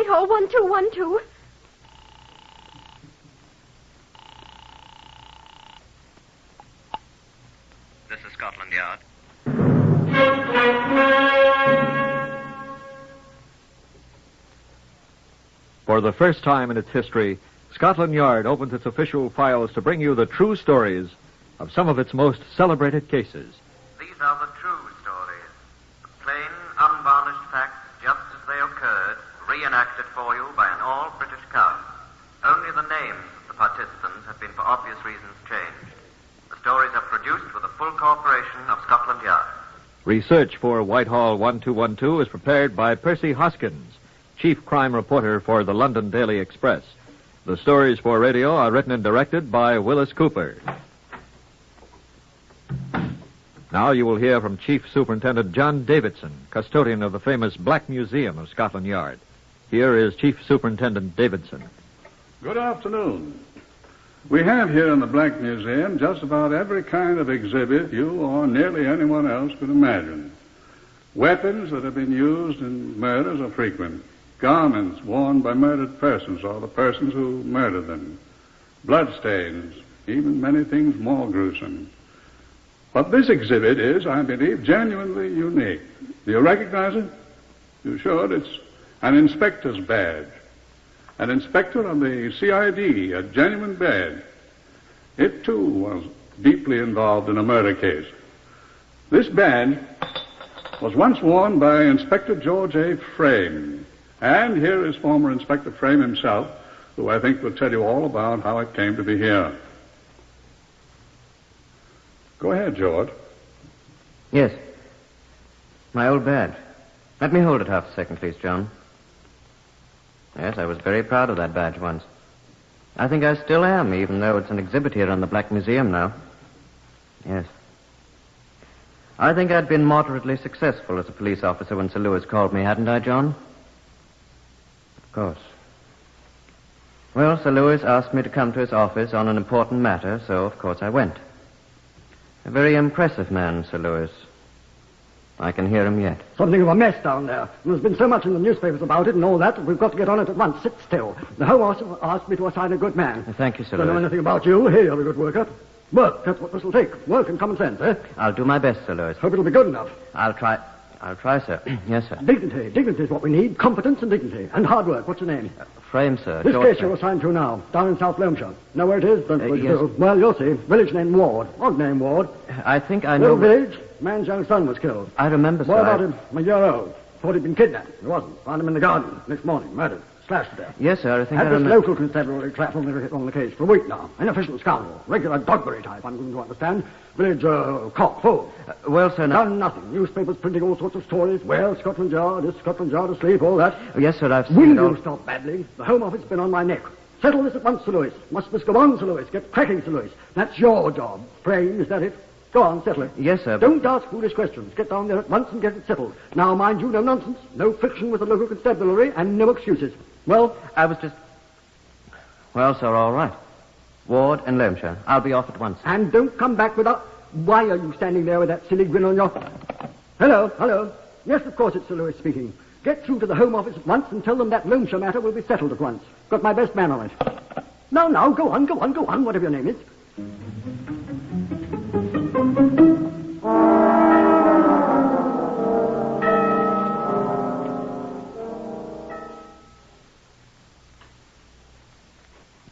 Whitehall 1212. This is Scotland Yard. For the first time in its history, Scotland Yard opens its official files to bring you the true stories of some of its most celebrated cases. These are the true stories. The plain, unvarnished facts, just as they occurred, reenacted for you by an all-British cast. Only the names of the participants have been, for obvious reasons, changed. The stories are produced with the full cooperation of Scotland Yard. Research for Whitehall 1212 is prepared by Percy Hoskins, chief crime reporter for the London Daily Express. The stories for radio are written and directed by Wyllis Cooper. Now you will hear from Chief Superintendent John Davidson, custodian of the famous Black Museum of Scotland Yard. Here is Chief Superintendent Davidson. Good afternoon. We have here in the Black Museum just about every kind of exhibit you or nearly anyone else could imagine. Weapons that have been used in murders are frequent. Garments worn by murdered persons or the persons who murdered them. Bloodstains, even many things more gruesome. But this exhibit is, I believe, genuinely unique. Do you recognize it? You should. It's an inspector's badge. An inspector of the CID, a genuine badge. It, too, was deeply involved in a murder case. This badge was once worn by Inspector George A. Frame. And here is former Inspector Frame himself, who I think will tell you all about how it came to be here. Go ahead, George. Yes. My old badge. Let me hold it half a second, please, John. Yes, I was very proud of that badge once. I think I still am, even though it's an exhibit here in the Black Museum now. Yes. I think I'd been moderately successful as a police officer when Sir Lewis called me, hadn't I, John? Of course. Well, Sir Lewis asked me to come to his office on an important matter, so of course I went. A very impressive man, Sir Lewis. I can hear him yet. Something of a mess down there. There's been so much in the newspapers about it and all that we've got to get on it at once. Sit still. The Home Office asked me to assign a good man. Thank you, Sir Don't Lewis. know anything about you. Here, you're a good worker. Work, that's what this will take. Work and common sense, eh? I'll do my best, Sir Lewis. Hope it'll be good enough. I'll try, sir. Yes, sir. Dignity. Dignity is what we need. Competence and dignity. And hard work. What's your name? Frame, sir. This George case Frame. you're assigned to now, down in South Loamshire. Know where it is? Don't know what you yes. do. Well, you'll see. Village named Ward. Odd name, Ward. I think I know... Little village. Man's young son was killed. I remember, sir. What about him? A year old. Thought he'd been kidnapped. He wasn't. Found him in the garden. Next morning. Murdered. Slashed to death. Yes, sir. I think I Had this remember... local constabulary trap on the case for a week now. Inefficient scoundrel. Regular Dogberry type, I'm going to understand. Village cock full. Well, sir, no... Done nothing. Newspapers printing all sorts of stories. Well, Scotland Yard, is Scotland Yard asleep, all that. Oh, yes, sir, I've seen Will it all... you stop babbling? The Home Office has been on my neck. Settle this at once, Sir Lewis. Must this go on, Sir Lewis? Get cracking, Sir Lewis. That's your job. Frame, is that it? Go on, settle it. Yes, sir. Don't ask foolish questions. Get down there at once and get it settled. Now, mind you, no nonsense, no friction with the local constabulary, and no excuses. Well, I was just... Well, sir, all right. Ward and Loamshire. I'll be off at once. and don't come back without... Why are you standing there with that silly grin on your... Hello, hello. Yes, of course, it's Sir Lewis speaking. Get through to the Home Office at once and tell them that Loamshire matter will be settled at once. Got my best man on it. Now, go on, whatever your name is.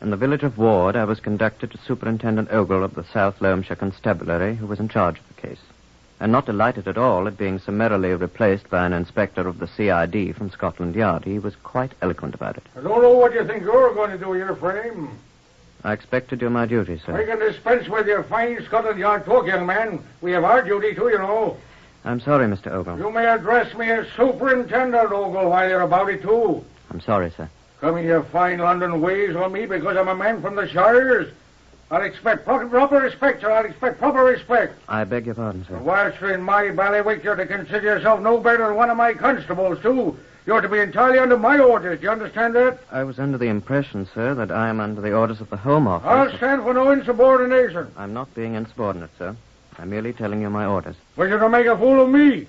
In the village of Ward, I was conducted to Superintendent Ogle of the South Loamshire Constabulary, who was in charge of the case. And not delighted at all at being summarily replaced by an inspector of the CID from Scotland Yard. He was quite eloquent about it. I don't know what you think you're going to do here, Frame. I expect to do my duty, sir. I can dispense with your fine Scotland Yard talk, young man. We have our duty, too, you know. I'm sorry, Mr. Ogle. You may address me as Superintendent Ogle while you're about it, too. I'm sorry, sir. Coming your fine London ways on me because I'm a man from the Shires. I'll expect proper respect, sir. I'll expect proper respect. I beg your pardon, sir. Whilst you're in my bailiwick, you're to consider yourself no better than one of my constables, too. You're to be entirely under my orders. Do you understand that? I was under the impression, sir, that I am under the orders of the Home Office. I'll stand for no insubordination. I'm not being insubordinate, sir. I'm merely telling you my orders. But you're to make a fool of me.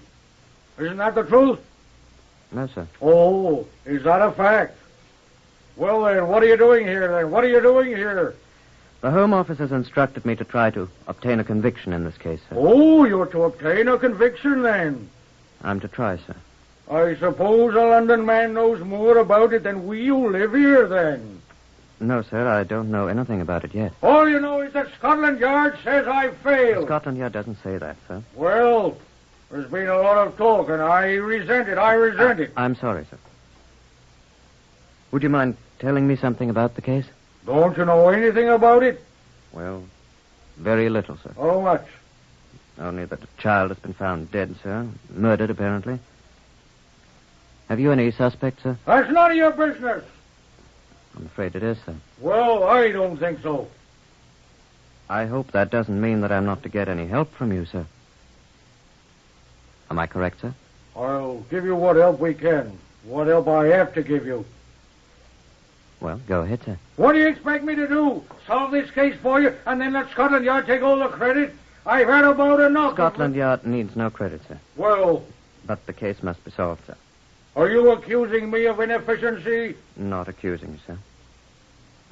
Isn't that the truth? No, sir. Oh, is that a fact? Well, then, what are you doing here, then? What are you doing here? The Home Office has instructed me to try to obtain a conviction in this case, sir. Oh, you're to obtain a conviction, then? I'm to try, sir. I suppose a London man knows more about it than we who live here, then. No, sir, I don't know anything about it yet. All you know is that Scotland Yard says I failed. Scotland Yard doesn't say that, sir. Well, there's been a lot of talk, and I resent it. I resent it. I'm sorry, sir. Would you mind telling me something about the case? Don't you know anything about it? Well, very little, sir. How much? Only that a child has been found dead, sir. Murdered, apparently. Have you any suspects, sir? That's none of your business. I'm afraid it is, sir. Well, I don't think so. I hope that doesn't mean that I'm not to get any help from you, sir. Am I correct, sir? I'll give you what help we can. What help I have to give you. Well, go ahead, sir. What do you expect me to do? Solve this case for you and then let Scotland Yard take all the credit? I've had about enough. Scotland Yard needs no credit, sir. Well... But the case must be solved, sir. Are you accusing me of inefficiency? Not accusing you, sir.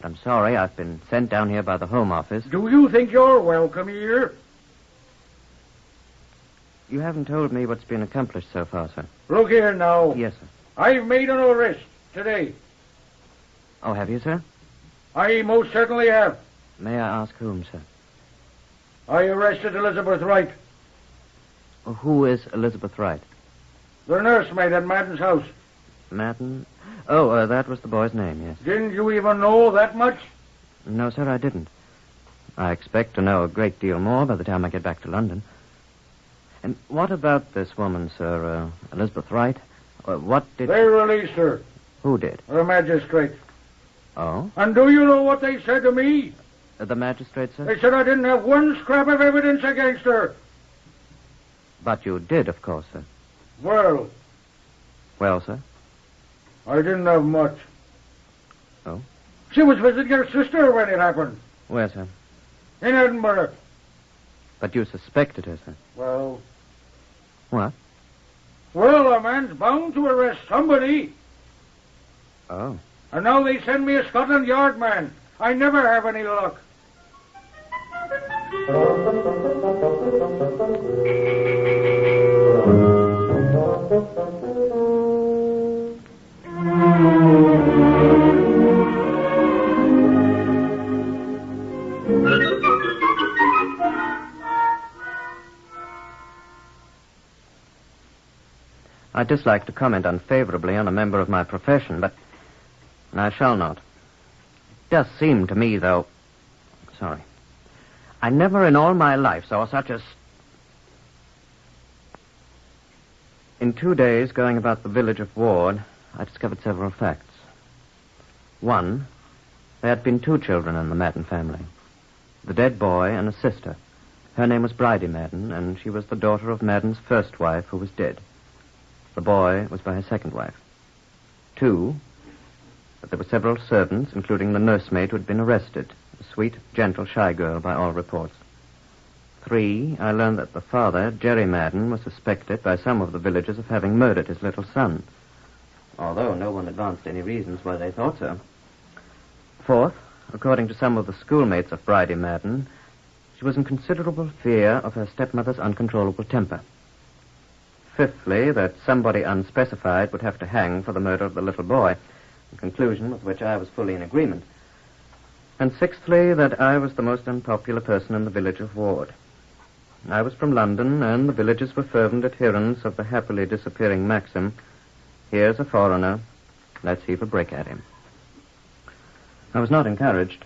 But I'm sorry I've been sent down here by the Home Office. Do you think you're welcome here? You haven't told me what's been accomplished so far, sir. Look here now. Yes, sir. I've made an arrest today. Oh, have you, sir? I most certainly have. May I ask whom, sir? I arrested Elizabeth Wright, Who is Elizabeth Wright? the nursemaid at Madden's house. Madden? Oh, that was the boy's name, yes. Didn't you even know that much? No, sir, I didn't. I expect to know a great deal more by the time I get back to London. And what about this woman, sir, Elizabeth Wright? What did... They released her. Who did? The magistrate. Oh? And do you know what they said to me? The magistrate, sir? They said I didn't have one scrap of evidence against her. But you did, of course, sir. Well, Sir? I didn't have much. Oh? She was visiting her sister when it happened. Where, sir? In Edinburgh. But you suspected her, sir. Well, What? well, a man's bound to arrest somebody. Oh. And now they send me a Scotland Yard man. I never have any luck. I dislike to comment unfavorably on a member of my profession, but I shall not. It does seem to me, though... Sorry. I never in all my life saw such a... In 2 days, going about the village of Ward, I discovered several facts. One, there had been 2 children in the Madden family. The dead boy and a sister. Her name was Bridie Madden, and she was the daughter of Madden's first wife, who was dead. The boy was by his second wife. 2, that there were several servants, including the nursemaid who had been arrested, a sweet, gentle, shy girl by all reports. 3, I learned that the father, Jerry Madden, was suspected by some of the villagers of having murdered his little son, although no one advanced any reasons why they thought so. 4th, according to some of the schoolmates of Bridie Madden, she was in considerable fear of her stepmother's uncontrollable temper. 5thly, that somebody unspecified would have to hang for the murder of the little boy, a conclusion with which I was fully in agreement. And 6thly, that I was the most unpopular person in the village of Ward. I was from London, and the villagers were fervent adherents of the happily disappearing maxim, here's a foreigner, let's heave a brick at him. I was not encouraged,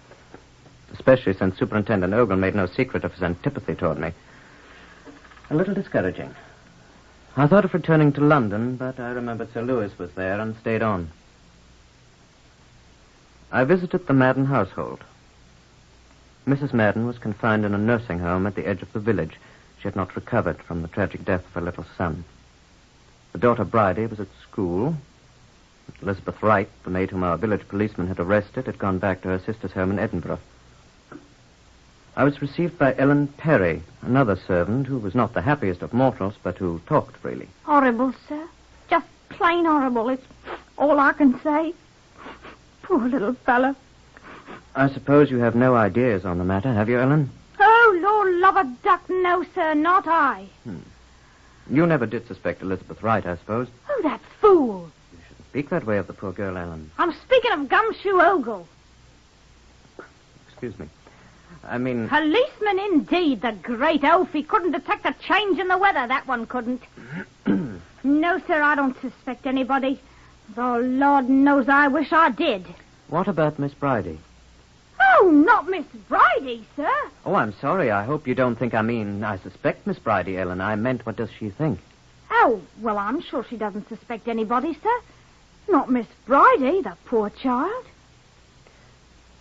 especially since Superintendent Ogle made no secret of his antipathy toward me. A little discouraging. I thought of returning to London, but I remembered Sir Lewis was there and stayed on. I visited the Madden household. Mrs. Madden was confined in a nursing home at the edge of the village. She had not recovered from the tragic death of her little son. The daughter Bridie was at school. Elizabeth Wright, the maid whom our village policeman had arrested, had gone back to her sister's home in Edinburgh. I was received by Ellen Perry, another servant who was not the happiest of mortals, but who talked freely. Horrible, sir. Just plain horrible. It's all I can say. Poor little fella. I suppose you have no ideas on the matter, have you, Ellen? Oh, Lord love a duck, no, sir, not I. You never did suspect Elizabeth Wright, I suppose. Oh, that fool. You shouldn't speak that way of the poor girl, Ellen. I'm speaking of Gumshoe Ogle. Excuse me. I mean... Policeman indeed, the great oaf. He couldn't detect a change in the weather, that one couldn't. No, sir, I don't suspect anybody. Though Lord knows I wish I did. What about Miss Bridie? Oh, not Miss Bridie, sir. Oh, I'm sorry. I hope you don't think I suspect Miss Bridie, Ellen. I meant, what does she think? Oh, well, I'm sure she doesn't suspect anybody, sir. Not Miss Bridie, the poor child.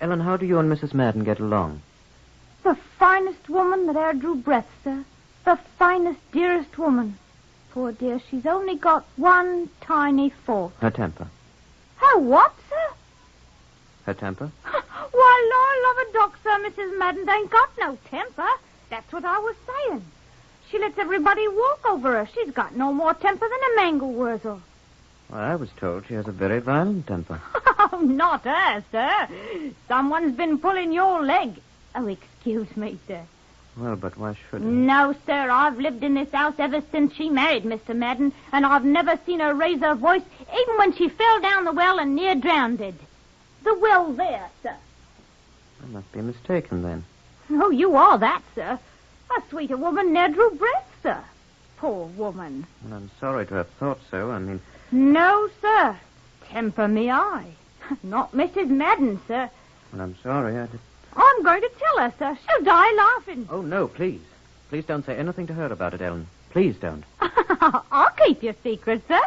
Ellen, how do you and Mrs. Madden get along? The finest woman that e'er drew breath, sir. The finest, dearest woman. Poor dear, she's only got one tiny fault. Her temper. Her what, sir? Her temper? Why, Lord love a doc, sir, Mrs. Madden ain't got no temper. That's what I was saying. She lets everybody walk over her. She's got no more temper than a mangle wurzel. Well, I was told she has a very violent temper. Oh, not her, sir. Someone's been pulling your leg. Oh, excuse me, sir. Well, but why should I? No, sir, I've lived in this house ever since she married Mr. Madden, and I've never seen her raise her voice, even when she fell down the well and near drowned. The well there, sir. I must be mistaken, then. Oh, you are that, sir. A sweeter woman ne'er drew breath, sir. Poor woman. Well, I'm sorry to have thought so. I mean... No, sir. Temper me I. Not Mrs. Madden, sir. Well, I'm sorry. I'm going to tell her, sir. She'll die laughing. Oh, no, please. Please don't say anything to her about it, Ellen. Please don't. I'll keep your secret, sir.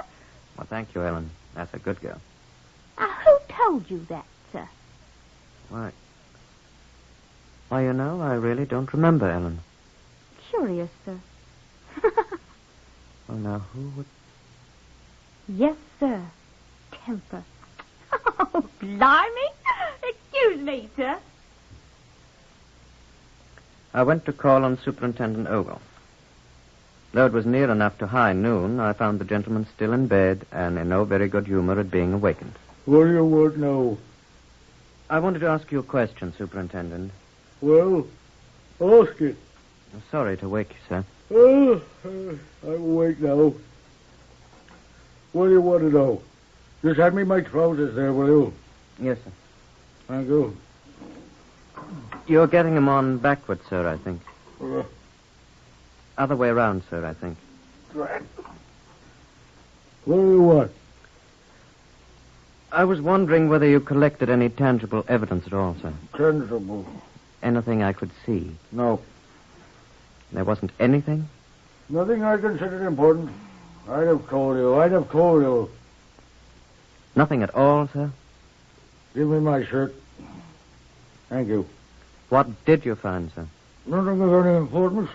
Well, thank you, Ellen. That's a good girl. Who told you that, sir? Why, you know, I really don't remember, Ellen. Curious, sir. Well, now, who would... Yes, sir. Temper. Oh, blimey. Excuse me, sir. I went to call on Superintendent Ogle. Though it was near enough to high noon, I found the gentleman still in bed and in no very good humor at being awakened. What do you want now? I wanted to ask you a question, Superintendent. Well, ask it. I'm sorry to wake you, sir. I'm awake now. What do you want to know? Just hand me my trousers there, will you? Yes, sir. Thank you. You're getting them on backwards, sir, I think. Uh, Other way around, sir, I think. What do you want? I was wondering whether you collected any tangible evidence at all, sir. Tangible? Anything I could see. No. There wasn't anything? Nothing I considered important. I'd have told you. Nothing at all, sir? Give me my shirt. Thank you. What did you find, sir? Nothing of any importance.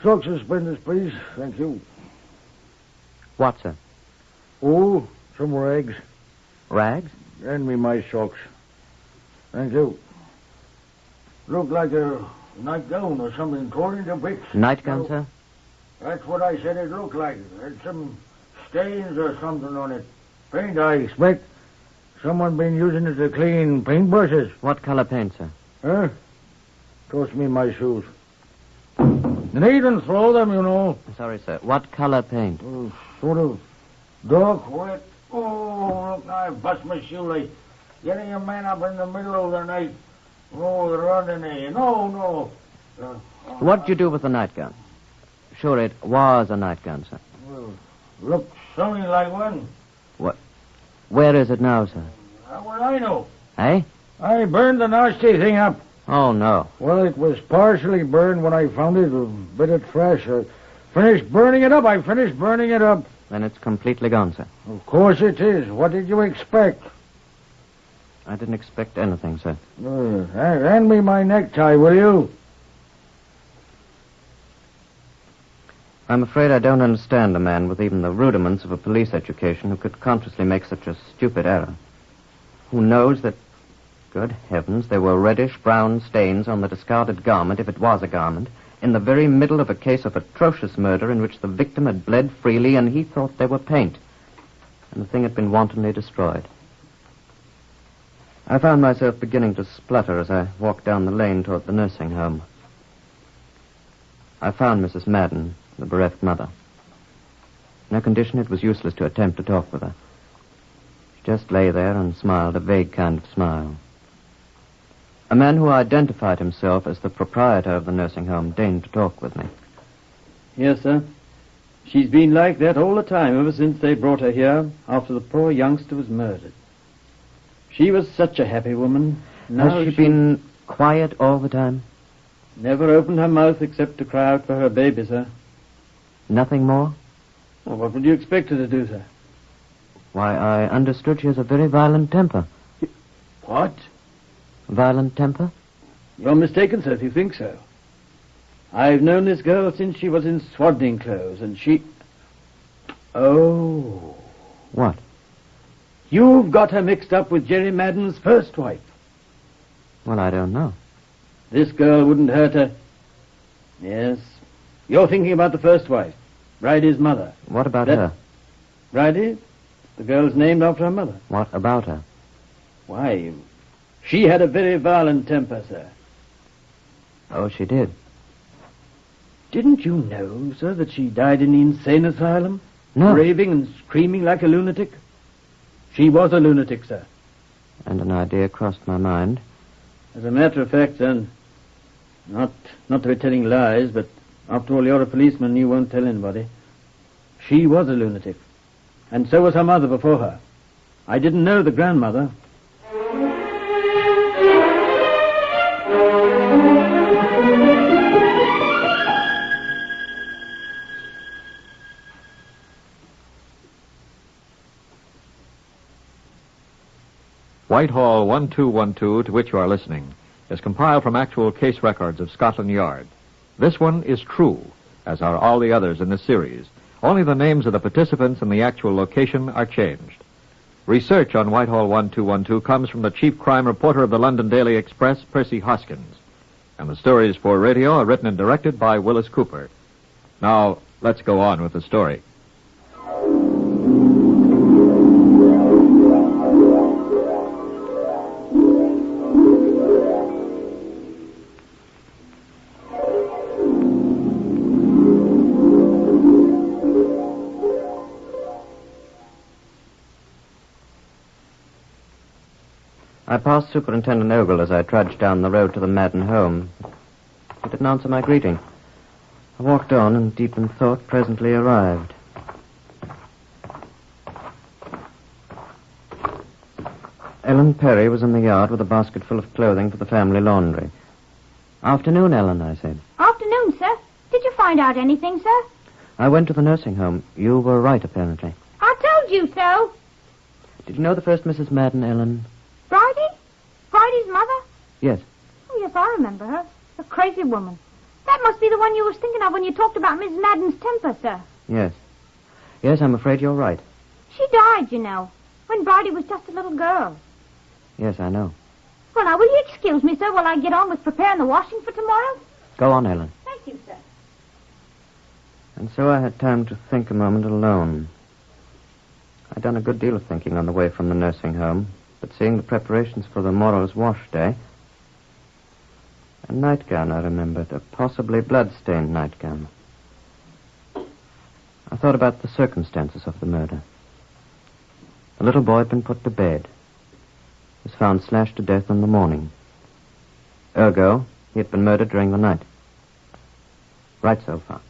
Socks suspenders, please. Thank you. What, sir? Oh, some rags. Rags? Hand me my socks. Thank you. Look like a nightgown or something torn into bits. Nightgown, sir? That's what I said it looked like. There's some stains or something on it. Paint, I expect. Someone been using it to clean paintbrushes. What color paint, sir? Huh? Toss me my shoes. You needn't throw them, you know. Sorry, sir. What color paint? Sort of dark wet. Oh, look, I bust my shoelace. Getting a man up in the middle of the night. Oh, running in. No. What'd you do with the nightgown? Sure, it was a nightgown, sir. Well, looks something like one. What? Where is it now, sir? How would I know? Eh? I burned the nasty thing up. Oh, no. Well, it was partially burned when I found it. A bit of trash. I finished burning it up. Then it's completely gone, sir. Of course it is. What did you expect? I didn't expect anything, sir. Hand me my necktie, will you? I'm afraid I don't understand a man with even the rudiments of a police education who could consciously make such a stupid error. Who knows that, good heavens, there were reddish-brown stains on the discarded garment, if it was a garment, in the very middle of a case of atrocious murder in which the victim had bled freely and he thought they were paint, and the thing had been wantonly destroyed. I found myself beginning to splutter as I walked down the lane toward the nursing home. I found Mrs. Madden, the bereft mother. In her condition, it was useless to attempt to talk with her. She just lay there and smiled a vague kind of smile. A man who identified himself as the proprietor of the nursing home deigned to talk with me. Yes, sir. She's been like that all the time, ever since they brought her here, after the poor youngster was murdered. She was such a happy woman. Now Has she been quiet all the time? Never opened her mouth except to cry out for her baby, sir. Nothing more? Well, what would you expect her to do, sir? Why, I understood she has a very violent temper. What? Violent temper? You're mistaken, sir, if you think so. I've known this girl since she was in swaddling clothes, and she... Oh. What? You've got her mixed up with Jerry Madden's first wife. Well, I don't know. This girl wouldn't hurt her. Yes. You're thinking about the first wife, Bridie's mother. What about her? Bridie? The girl's named after her mother. What about her? Why, she had a very violent temper, sir. Oh, she did. Didn't you know, sir, that she died in the insane asylum? No. Raving and screaming like a lunatic? She was a lunatic, sir. And an idea crossed my mind. As a matter of fact, son, not to be telling lies, but after all, you're a policeman, you won't tell anybody. She was a lunatic. And so was her mother before her. I didn't know the grandmother. Whitehall 1212, to which you are listening, is compiled from actual case records of Scotland Yard. This one is true, as are all the others in this series. Only the names of the participants and the actual location are changed. Research on Whitehall 1212 comes from the chief crime reporter of the London Daily Express, Percy Hoskins. And the stories for radio are written and directed by Wyllis Cooper. Now, let's go on with the story. I passed Superintendent Ogle as I trudged down the road to the Madden home. He didn't answer my greeting. I walked on and, deep in thought, presently arrived. Ellen Perry was in the yard with a basket full of clothing for the family laundry. Afternoon, Ellen, I said. Afternoon, sir. Did you find out anything, sir? I went to the nursing home. You were right, apparently. I told you so. Did you know the first Mrs. Madden, Ellen? Bridie? Bridie's mother? Yes. Oh, yes, I remember her. A crazy woman. That must be the one you was thinking of when you talked about Miss Madden's temper, sir. Yes. Yes, I'm afraid you're right. She died, you know, when Bridie was just a little girl. Yes, I know. Well, now, will you excuse me, sir, while I get on with preparing the washing for tomorrow? Go on, Ellen. Thank you, sir. And so I had time to think a moment alone. I'd done a good deal of thinking on the way from the nursing home, but seeing the preparations for the morrow's wash day... A nightgown, I remembered, a possibly blood-stained nightgown. I thought about the circumstances of the murder. The little boy had been put to bed. He was found slashed to death in the morning. Ergo, he had been murdered during the night. Right so far.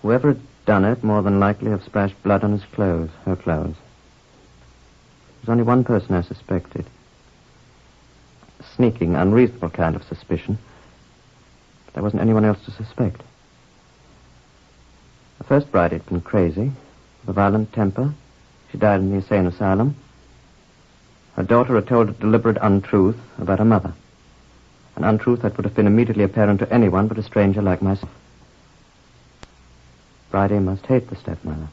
Whoever had done it more than likely have splashed blood on his clothes, her clothes. There's only one person I suspected. A sneaking, unreasonable kind of suspicion. But there wasn't anyone else to suspect. The first bride had been crazy, with a violent temper. She died in the insane asylum. Her daughter had told a deliberate untruth about her mother. An untruth that would have been immediately apparent to anyone but a stranger like myself. Bridie must hate the stepmother.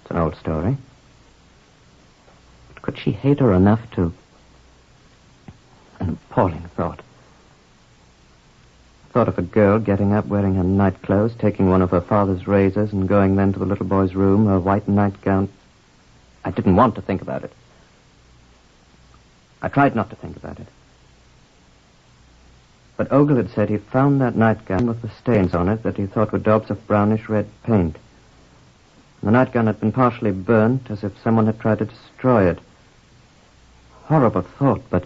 It's an old story. But could she hate her enough to... An appalling thought. thought of a girl getting up, wearing her night clothes, taking one of her father's razors, and going then to the little boy's room, her white nightgown. I didn't want to think about it. I tried not to think about it. But Ogle had said he found that nightgown with the stains on it that he thought were daubs of brownish-red paint. The nightgown had been partially burnt, as if someone had tried to destroy it. Horrible thought, but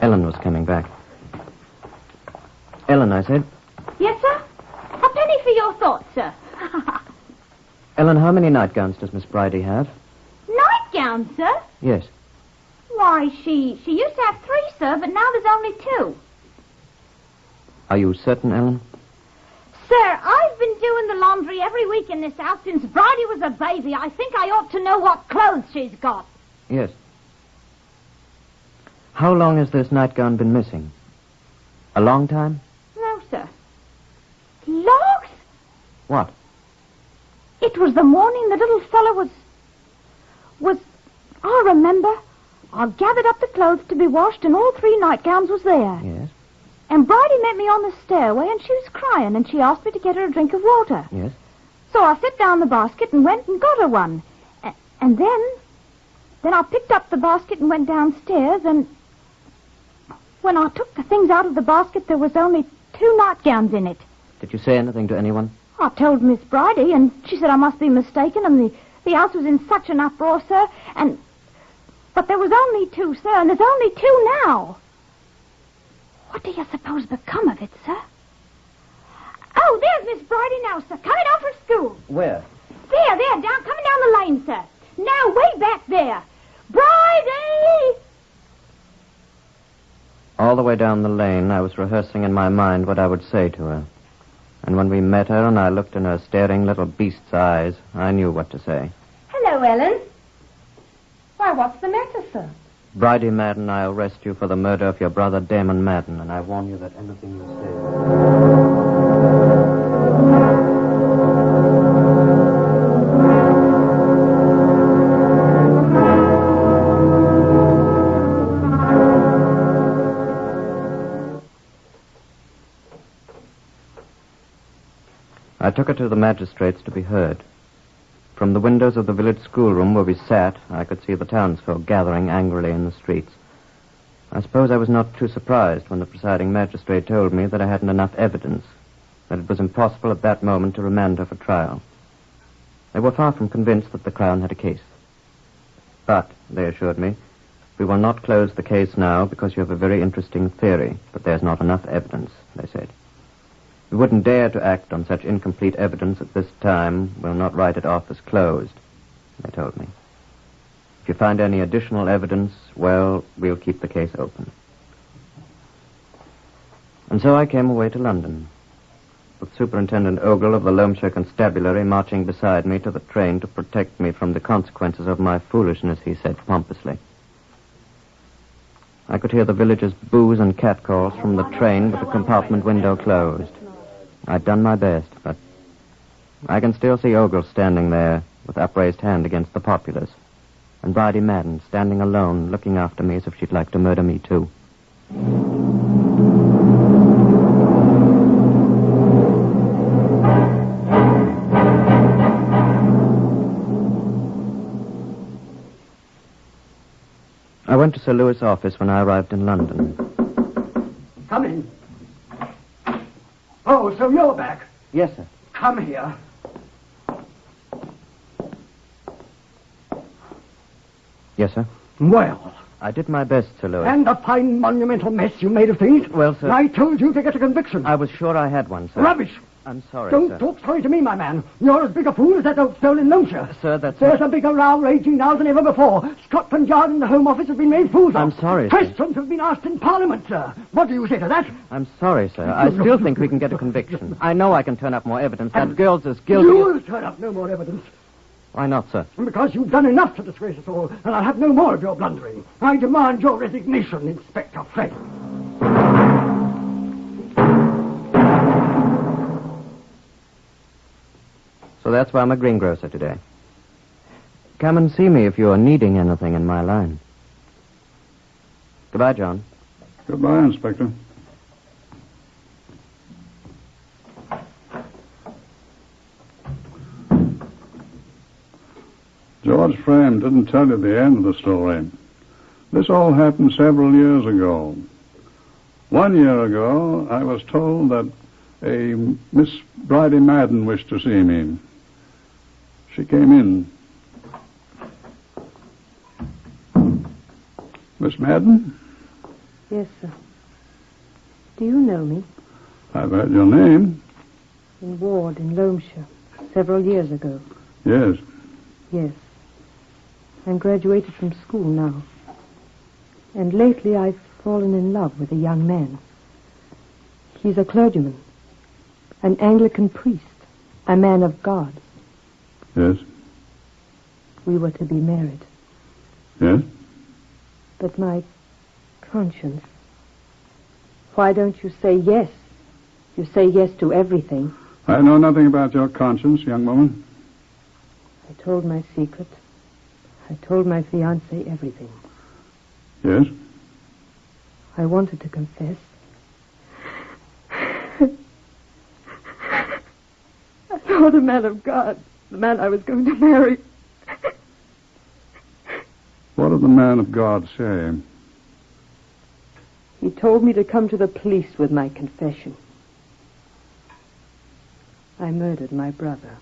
Ellen was coming back. Ellen, I said. Yes, sir? A penny for your thoughts, sir. Ellen, how many nightgowns does Miss Bridie have? Nightgowns, sir? Yes. Why, she used to have 3, sir, but now there's only 2. Are you certain, Ellen? Sir, I've been doing the laundry every week in this house since Bridie was a baby. I think I ought to know what clothes she's got. Yes. How long has this nightgown been missing? A long time? No, sir. Logs? What? It was the morning the little fellow was... I remember. I gathered up the clothes to be washed and all 3 nightgowns was there. Yes. And Bridie met me on the stairway and she was crying and she asked me to get her a drink of water. Yes. So I set down the basket and went and got her one. And then I picked up the basket and went downstairs and when I took the things out of the basket there was only 2 nightgowns in it. Did you say anything to anyone? I told Miss Bridie and she said I must be mistaken and the house was in such an uproar, sir, but there was only 2, sir, and there's only 2 now. What do you suppose become of it, sir? Oh, there's Miss Bridie now, sir, coming home from school. Where? There, coming down the lane, sir. Now, way back there. Bridie! All the way down the lane, I was rehearsing in my mind what I would say to her. And when we met her and I looked in her staring little beast's eyes, I knew what to say. Hello, Ellen. Why, what's the matter, sir? Bridie Madden, I'll arrest you for the murder of your brother Damon Madden, and I warn you that anything you say... I took her to the magistrates to be heard. From the windows of the village schoolroom where we sat, I could see the townsfolk gathering angrily in the streets. I suppose I was not too surprised when the presiding magistrate told me that I hadn't enough evidence, that it was impossible at that moment to remand her for trial. They were far from convinced that the Crown had a case. But, they assured me, we will not close the case now because you have a very interesting theory, but there's not enough evidence, they said. We wouldn't dare to act on such incomplete evidence at this time. We'll not write it off as closed, they told me. If you find any additional evidence, well, we'll keep the case open. And so I came away to London, with Superintendent Ogle of the Loamshire Constabulary marching beside me to the train to protect me from the consequences of my foolishness, he said pompously. I could hear the villagers' boos and catcalls from the train with the compartment window closed. I'd done my best, but I can still see Ogle standing there with upraised hand against the populace, and Bridie Madden standing alone, looking after me as if she'd like to murder me, too. I went to Sir Louis' office when I arrived in London. Come in. Oh, so you're back. Yes, sir. Come here. Yes, sir. Well. I did my best, Sir Louis. And a fine monumental mess you made of things. Well, sir... I told you to get a conviction. I was sure I had one, sir. Rubbish. I'm sorry, Don't sir. talk sorry to me, my man. You're as big a fool as that old stolen Loamshire. Sir, that's... There's a bigger row raging now than ever before. Scotland Yard and the Home Office have been made fools of. I'm sorry, sir. Questions have been asked in Parliament, sir. What do you say to that? I'm sorry, sir. I still think we can get a conviction. I know I can turn up more evidence. That girl's as guilty... You'll turn up no more evidence. Why not, sir? Because you've done enough to disgrace us all, and I'll have no more of your blundering. I demand your resignation, Inspector Fred. So that's why I'm a greengrocer today. Come and see me if you're needing anything in my line. Goodbye, John. Goodbye, Inspector. George Frame didn't tell you the end of the story. This all happened several years ago. 1 year ago, I was told that a Miss Bridie Madden wished to see me. She came in. Miss Madden? Yes, sir. Do you know me? I've heard your name. In Ward, in Loamshire, several years ago. Yes. Yes. I'm graduated from school now. And lately I've fallen in love with a young man. He's a clergyman, an Anglican priest, a man of God. Yes. We were to be married. Yes? But my conscience... Why don't you say yes? You say yes to everything. I know nothing about your conscience, young woman. I told my secret. I told my fiancé everything. Yes? I wanted to confess. I told a man of God, the man I was going to marry. What did the man of God say? He told me to come to the police with my confession. I murdered my brother.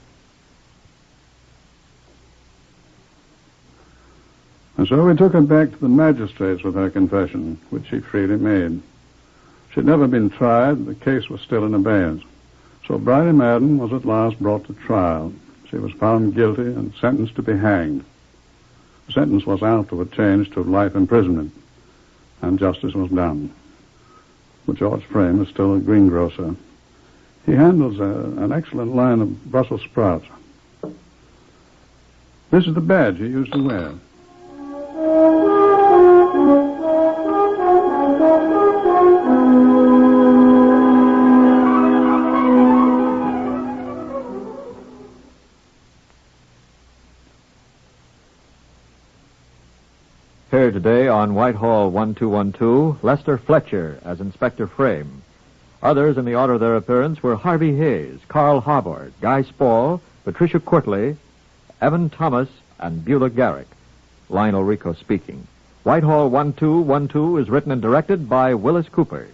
And so we took her back to the magistrates with her confession, which she freely made. She'd never been tried. The case was still in abeyance. So Bridie Madden was at last brought to trial. She was found guilty and sentenced to be hanged. The sentence was afterward changed to life imprisonment, and justice was done. But George Frame is still a greengrocer. He handles an excellent line of Brussels sprouts. This is the badge he used to wear. Here today on Whitehall 1212, Lester Fletcher as Inspector Frame. Others in the order of their appearance were Harvey Hayes, Carl Harbord, Guy Spall, Patricia Courtley, Evan Thomas, and Beulah Garrick. Lionel Rico speaking. Whitehall 1212 is written and directed by Wyllis Cooper.